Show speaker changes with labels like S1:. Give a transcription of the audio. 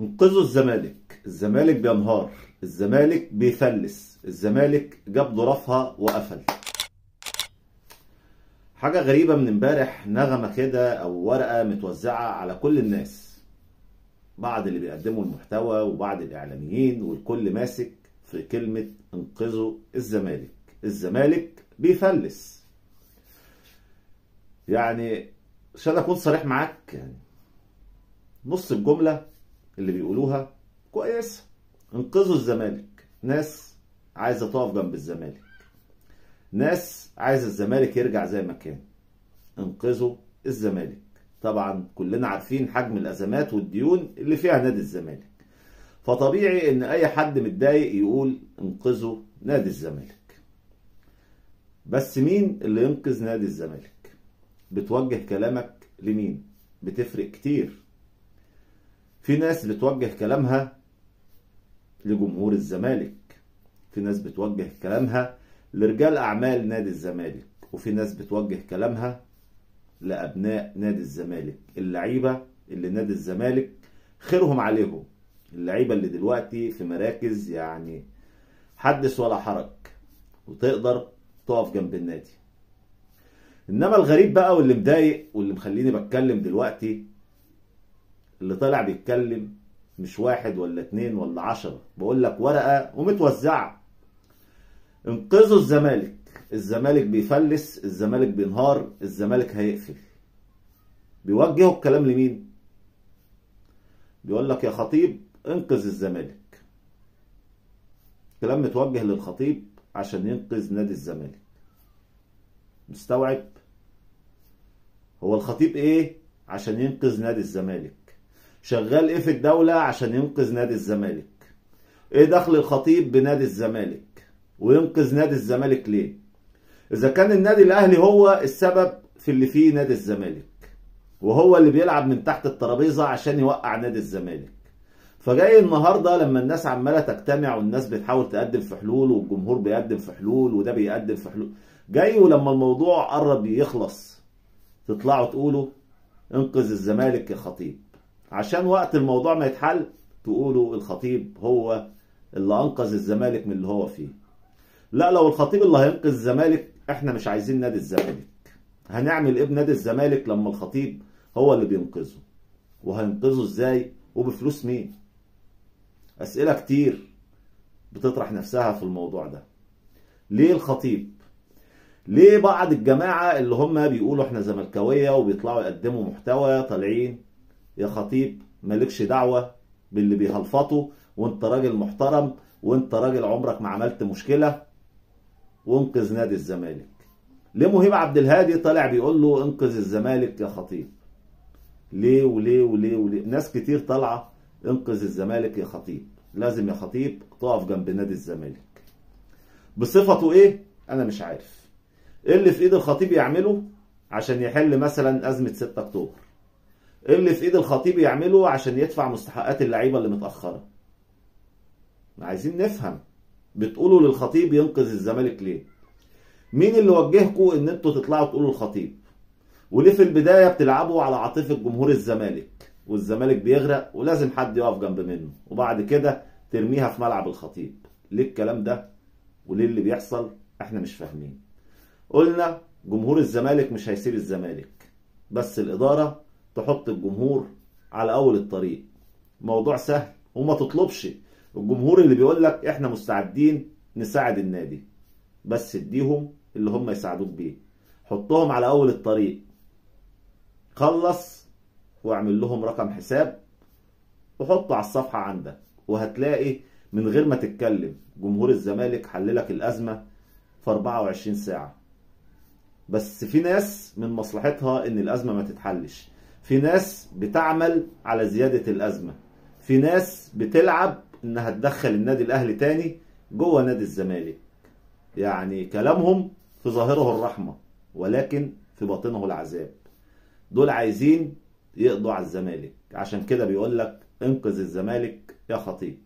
S1: انقذوا الزمالك، الزمالك بينهار، الزمالك بيفلس، الزمالك جاب ظرافها وقفل. حاجة غريبة من امبارح، نغمة كده او ورقة متوزعة على كل الناس، بعض اللي بيقدموا المحتوى وبعض الاعلاميين، والكل ماسك في كلمة انقذوا الزمالك. الزمالك بيفلس. يعني عشان اكون صريح معاك، يعني نص الجملة اللي بيقولوها كويسة. انقذوا الزمالك، ناس عايزة تقف جنب الزمالك، ناس عايزة الزمالك يرجع زي ما كان. انقذوا الزمالك. طبعا كلنا عارفين حجم الأزمات والديون اللي فيها نادي الزمالك، فطبيعي ان اي حد متضايق يقول انقذوا نادي الزمالك. بس مين اللي ينقذ نادي الزمالك؟ بتوجه كلامك لمين؟ بتفرق كتير. في ناس بتوجه كلامها لجمهور الزمالك، في ناس بتوجه كلامها لرجال أعمال نادي الزمالك، وفي ناس بتوجه كلامها لأبناء نادي الزمالك، اللعيبة اللي نادي الزمالك خيرهم عليهم، اللعيبة اللي دلوقتي في مراكز يعني حدث ولا حرج وتقدر تقف جنب النادي. إنما الغريب بقى واللي مضايق واللي مخليني بتكلم دلوقتي، اللي طالع بيتكلم مش واحد ولا اتنين ولا 10، بقول لك ورقة ومتوزعة. انقذوا الزمالك، الزمالك بيفلس، الزمالك بينهار، الزمالك هيقفل. بيوجهوا الكلام لمين؟ بيقول لك يا خطيب انقذ الزمالك. كلام متوجه للخطيب عشان ينقذ نادي الزمالك. مستوعب؟ هو الخطيب ايه عشان ينقذ نادي الزمالك؟ شغال ايه في الدولة عشان ينقذ نادي الزمالك؟ ايه دخل الخطيب بنادي الزمالك؟ وينقذ نادي الزمالك ليه؟ اذا كان النادي الاهلي هو السبب في اللي فيه نادي الزمالك، وهو اللي بيلعب من تحت الترابيزة عشان يوقع نادي الزمالك، فجاي النهاردة لما الناس عمالة تجتمع والناس بتحاول تقدم في حلول والجمهور بيقدم في حلول وده بيقدم في حلول، جاي ولما الموضوع قرب يخلص تطلعوا تقولوا انقذ الزمالك يا خطيب، عشان وقت الموضوع ما يتحل تقولوا الخطيب هو اللي انقذ الزمالك من اللي هو فيه. لا، لو الخطيب اللي هينقذ الزمالك احنا مش عايزين نادي الزمالك. هنعمل ايه بنادي الزمالك لما الخطيب هو اللي بينقذه؟ وهينقذه ازاي؟ وبفلوس مين؟ اسئلة كتير بتطرح نفسها في الموضوع ده. ليه الخطيب؟ ليه بعض الجماعة اللي هم بيقولوا احنا زملكاوية وبيطلعوا يقدموا محتوى طالعين يا خطيب مالكش دعوة باللي بيهلفطوا، وانت راجل محترم، وانت راجل عمرك ما عملت مشكلة، وانقذ نادي الزمالك؟ ليه مهيب عبد الهادي طالع بيقول له انقذ الزمالك يا خطيب؟ ليه وليه وليه وليه؟ ناس كتير طالعة انقذ الزمالك يا خطيب، لازم يا خطيب تقف جنب نادي الزمالك. بصفته ايه؟ انا مش عارف. ايه اللي في ايد الخطيب يعمله عشان يحل مثلا ازمة 6 اكتوبر؟ ايه اللي في ايد الخطيب يعمله عشان يدفع مستحقات اللعيبة اللي متأخرة؟ عايزين نفهم. بتقولوا للخطيب ينقذ الزمالك ليه؟ مين اللي وجهكم ان انتوا تطلعوا تقولوا الخطيب؟ وليه في البداية بتلعبوا على عاطفة جمهور الزمالك والزمالك بيغرق ولازم حد يقف جنب منه، وبعد كده ترميها في ملعب الخطيب؟ ليه الكلام ده؟ وليه اللي بيحصل؟ احنا مش فاهمين. قلنا جمهور الزمالك مش هيسيب الزمالك، بس الإدارة تحط الجمهور على أول الطريق. موضوع سهل، وما تطلبش الجمهور اللي بيقول لك احنا مستعدين نساعد النادي، بس اديهم اللي هم يساعدوك بيه، حطهم على أول الطريق، خلص واعمل لهم رقم حساب وحطه على الصفحة عندك، وهتلاقي من غير ما تتكلم جمهور الزمالك حللك الأزمة في 24 ساعة. بس في ناس من مصلحتها ان الأزمة ما تتحلش، في ناس بتعمل على زيادة الأزمة، في ناس بتلعب انها تدخل النادي الأهلي تاني جوه نادي الزمالك. يعني كلامهم في ظاهره الرحمة ولكن في باطنه العذاب. دول عايزين يقضوا على الزمالك، عشان كده بيقول لك انقذ الزمالك يا خطيب.